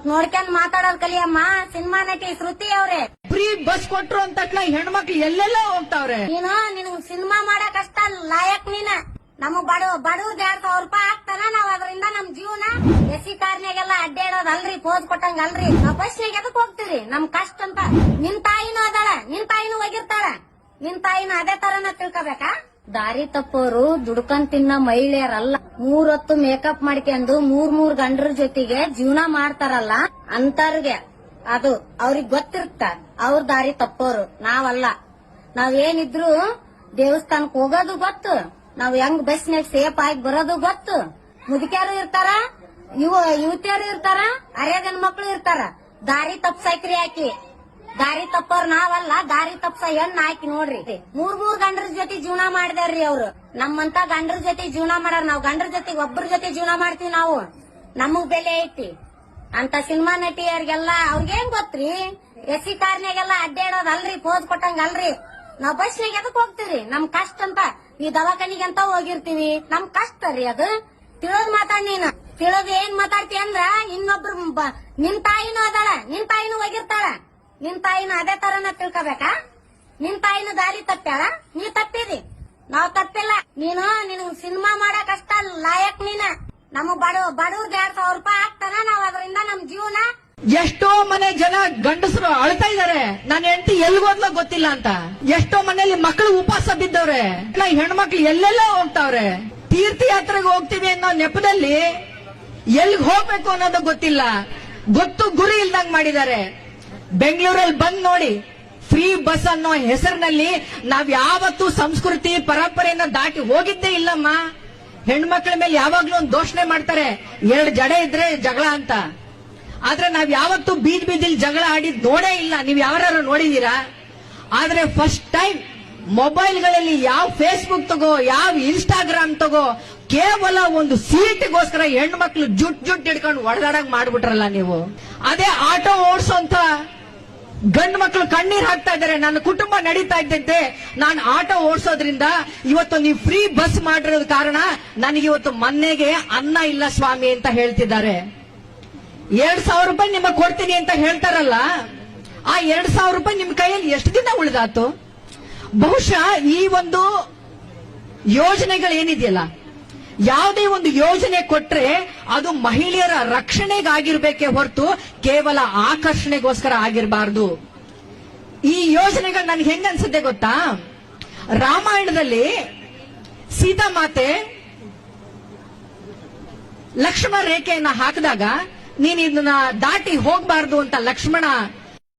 ಸ್ವಲ್ಪ ನೋಡ್ಕೊಂಡ್ ಮಾತಾಡೋದ್ ಕಲಿಯಮ್ಮ. ಸಿನಿಮಾ ನಟಿ ಶ್ರುತಿ ಅವ್ರೆ. ಫ್ರೀ ಬಸ್ ಕೊಟ್ರು ಅಂತ ಹೆಣ್ಮಕ್ಳು ಎಲ್ಲೆಲ್ಲ ಹೋಗ್ತಾವ್ರೆ. ನೀನು ನಿನಗ್ ಸಿನಿಮಾ ಮಾಡಕ್ ಅಷ್ಟ ಲಾಯಕ್ ನೀನ. ನಮಗ್ ಬಡವ್ರದ್ 2,000 ರೂಪಾಯಿ ಹಾಕ್ತಾನ, ನಾವ್ ಅದರಿಂದ ನಮ್ ಜೀವನ ಎಸಿ ಕಾರ್ನಾಗೆಲ್ಲ ಅಡ್ಡಾಡೋದಲ್ರಿ, ಪೋಸ್ ಕೊಟ್ಟಂಗಲ್ರಿ. ನಾವ್ ಬಸ್ನಾಗ ಎದಕ್ ಹೋಗ್ತೀರಿ? ನಮ್ ಕಷ್ಟ ಅಂತ. ನಿನ್ ತಾಯಿನೂ ಅದಾಳ, ನಿನ್ ತಾಯಿನೂ ಹೋಗಿರ್ತಾಳ, ನಿನ್ ತಾಯಿನ ಅದೇ ತರನ ತಿಳ್ಕೊಬೇಕಾ? ದಾರಿ ತಪ್ಪೋರು ದುಡ್ಕೊಂಡ್ ತಿನ್ನ ಮಹಿಳೆಯರಲ್ಲ. 3 ಹೊತ್ತು ಮೇಕಪ್ ಮಾಡ್ಕೊಂಡು 3 ಗಂಡ್ರ ಜೊತೆಗೆ ಜೀವನ ಮಾಡ್ತಾರಲ್ಲ ಅಂತರ್ಗೆ ಅದು ಅವ್ರಿಗೆ ಗೊತ್ತಿರ್ತ. ಅವ್ರ ದಾರಿ ತಪ್ಪೋರು, ನಾವಲ್ಲ. ನಾವೇನಿದ್ರು ದೇವಸ್ಥಾನಕ್ ಹೋಗೋದು ಗೊತ್ತು, ನಾವ್ ಹೆಂಗ್ ಬಸ್ನಾಗ ಸೇಫ್ ಆಗಿ ಬರೋದು ಗೊತ್ತು. ಮುದುಕ್ಯಾರು ಇರ್ತಾರ, ಯುವತಿಯರು ಇರ್ತಾರ, ಅರೆಗನ್ ಮಕ್ಳು ಇರ್ತಾರ. ದಾರಿ ತಪ್ಸೈಕ್ರಿ ಹಾಕಿ. ದಾರಿ ತಪ್ಪೋರ್ ನಾವಲ್ಲ, ದಾರಿ ತಪ್ಸ ಹೆಣ್ಣು ಹಾಕಿ ನೋಡ್ರಿ. 3 ಗಂಡ್ರ ಜೊತೆ ಜೀವನ ಮಾಡಿದಾರ್ರಿ ಅವ್ರು. ನಮ್ಮಂತ ಗಂಡ್ರ ಜೊತೆ ಜೀವನ ಮಾಡಾರ. ನಾವ್ ಗಂಡ್ರ ಜೊತೆಗೆ ಒಬ್ಬರ ಜೊತೆ ಜೀವನ ಮಾಡ್ತೀವಿ ನಾವು. ನಮಗ್ ಬೆಲೆ ಐತಿ. ಅಂತ ಸಿನಿಮಾ ನಟಿಯರಿಗೆಲ್ಲ ಅವ್ರಿಗೇನ್ ಗೊತ್ತ್ರಿ? ಎಸಿ ಕಾರ್ನಾಗೆಲ್ಲ ಅಡ್ಡಾಡೋದಲ್ರಿ, ಪೋಸ್ ಕೊಟ್ಟಂಗಲ್ರಿ. ನಾವ್ ಬಸ್ನಾಗ ಎದಕ್ ಹೋಗ್ತೀರಿ? ನಮ್ ಕಷ್ಟ ಅಂತ. ಈ ದವಾಖಾನಿಗೆ ಅಂತ ಹೋಗಿರ್ತೀವಿ, ನಮ್ ಕಷ್ಟ ರೀ ಅದು. ತಿಳಿದ್ ಮಾತಾಡ್ ನೀನು. ತಿಳಿದ್ ಏನ್ ಮಾತಾಡ್ತಿ ಅಂದ್ರ ಇನ್ನೊಬ್ರು ನಿನ್ ತಾಯಿನೂ ಅದಾಳ, ನಿನ್ ತಾಯಿನೂ ಹೋಗಿರ್ತಾಳ, ನಿನ್ ತಾಯಿನ ಅದೇ ತರನ ತಿಳ್ಕೊಬೇಕಾ? ನಿನ್ ತಾಯಿನ ದಾರಿ ತಪ್ಪ್ಯಾಳ, ನೀ ತಪ್ಪಿದಿ, ನಾವ್ ತಪ್ಪಿಲ್ಲ. ನೀನು ನಿನಗ್ ಸಿನಿಮಾ ಮಾಡಕ್ ಅಷ್ಟ ಲಾಯಕ್ ನೀನ. ನಮಗ್ ಬಡವ್ರದ್ 2,000 ರೂಪಾಯಿ ಹಾಕ್ತಾನ, ನಾವ್ ಅದರಿಂದ ನಮ್ ಜೀವನ. ಎಷ್ಟೋ ಮನೆ ಜನ ಗಂಡಸರು ಅಳ್ತಾ ಇದಾರೆ, ನನ್ನ ಹೆಂಡತಿ ಎಲ್ಗೋದ್ಲ ಗೊತ್ತಿಲ್ಲ ಅಂತ. ಎಷ್ಟೋ ಮನೆಯಲ್ಲಿ ಮಕ್ಕಳು ಉಪವಾಸ ಬಿದ್ದವ್ರೆ. ಹೆಣ್ಮಕ್ಳು ಎಲ್ಲೆಲ್ಲ ಹೋಗ್ತಾವ್ರೆ. ತೀರ್ಥಯಾತ್ರೆಗೆ ಹೋಗ್ತೀವಿ ಅನ್ನೋ ನೆಪದಲ್ಲಿ ಎಲ್ಗ್ ಹೋಗ್ಬೇಕು ಅನ್ನೋದು ಗೊತ್ತಿಲ್ಲ, ಗೊತ್ತು ಗುರಿ ಇಲ್ದಂಗ್ ಮಾಡಿದ್ದಾರೆ. ಬೆಂಗಳೂರಲ್ಲಿ ಬಂದ್ ನೋಡಿ, ಫ್ರೀ ಬಸ್ ಅನ್ನೋ ಹೆಸರಿನಲ್ಲಿ ನಾವ್ ಯಾವತ್ತೂ ಸಂಸ್ಕೃತಿ ಪರಂಪರೆಯನ್ನ ದಾಟಿ ಹೋಗಿದ್ದೇ ಇಲ್ಲಮ್ಮ. ಹೆಣ್ಮಕ್ಳ ಮೇಲೆ ಯಾವಾಗ್ಲೂ ಒಂದು ದೋಷಣೆ ಮಾಡ್ತಾರೆ, 2 ಜಡೆ ಇದ್ರೆ ಜಗಳ ಅಂತ. ಆದ್ರೆ ನಾವ್ ಯಾವತ್ತೂ ಬೀದಿಲಿ ಜಗಳ ಆಡಿದ್ ನೋಡೇ ಇಲ್ಲ. ನೀವ್ ಯಾರು ನೋಡಿದೀರಾ? ಆದ್ರೆ ಫಸ್ಟ್ ಟೈಮ್ ಮೊಬೈಲ್ಗಳಲ್ಲಿ ಯಾವ ಫೇಸ್ಬುಕ್ ತಗೋ, ಯಾವ ಇನ್ಸ್ಟಾಗ್ರಾಮ್ ತಗೋ, ಕೇವಲ ಒಂದು ಸೀಟ್ಗೋಸ್ಕರ ಹೆಣ್ಮಕ್ಳು ಜುಟ್ ಹಿಡ್ಕೊಂಡು ಒಡೆದಾಡಂಗ್ ಮಾಡ್ಬಿಟ್ರಲ್ಲ ನೀವು. ಅದೇ ಆಟೋ ಓಡಿಸೋಂತ ಗಂಡು ಮಕ್ಕಳು ಕಣ್ಣೀರ್ ಹಾಕ್ತಾ ಇದ್ದಾರೆ. ನನ್ನ ಕುಟುಂಬ ನಡೀತಾ ಇದ್ದಂತೆ, ನಾನು ಆಟೋ ಓಡಿಸೋದ್ರಿಂದ ಇವತ್ತು ನೀವು ಫ್ರೀ ಬಸ್ ಮಾಡಿರೋದ್ ಕಾರಣ ನನಗಿವತ್ತು ಮನೆಗೆ ಅನ್ನ ಇಲ್ಲ ಸ್ವಾಮಿ ಅಂತ ಹೇಳ್ತಿದ್ದಾರೆ. 2,000 ರೂಪಾಯಿ ನಿಮಗೆ ಕೊಡ್ತೀನಿ ಅಂತ ಹೇಳ್ತಾರಲ್ಲ, ಆ 2,000 ರೂಪಾಯಿ ನಿಮ್ ಕೈಯಲ್ಲಿ ಎಷ್ಟು ದಿನ ಉಳಿದಾತು? ಬಹುಶಃ ಈ ಒಂದು ಯೋಜನೆಗಳೇನಿದೆಯಲ್ಲ, ಯಾವುದೇ ಒಂದು ಯೋಜನೆ ಕೊಟ್ರೆ ಅದು ಮಹಿಳೆಯರ ರಕ್ಷಣೆಗಾಗಿರ್ಬೇಕೇ ಹೊರತು ಕೇವಲ ಆಕರ್ಷಣೆಗೋಸ್ಕರ ಆಗಿರಬಾರ್ದು. ಈ ಯೋಜನೆಗಳು ನನ್ಗೆ ಹೆಂಗ ಅನ್ಸುತ್ತೆ ಗೊತ್ತಾ? ರಾಮಾಯಣದಲ್ಲಿ ಸೀತಾಮಾತೆ ಲಕ್ಷ್ಮಣ ರೇಖೆಯನ್ನ ಹಾಕಿದಾಗ, ನೀನ್ ಇದನ್ನ ದಾಟಿ ಹೋಗ್ಬಾರ್ದು ಅಂತ ಲಕ್ಷ್ಮಣ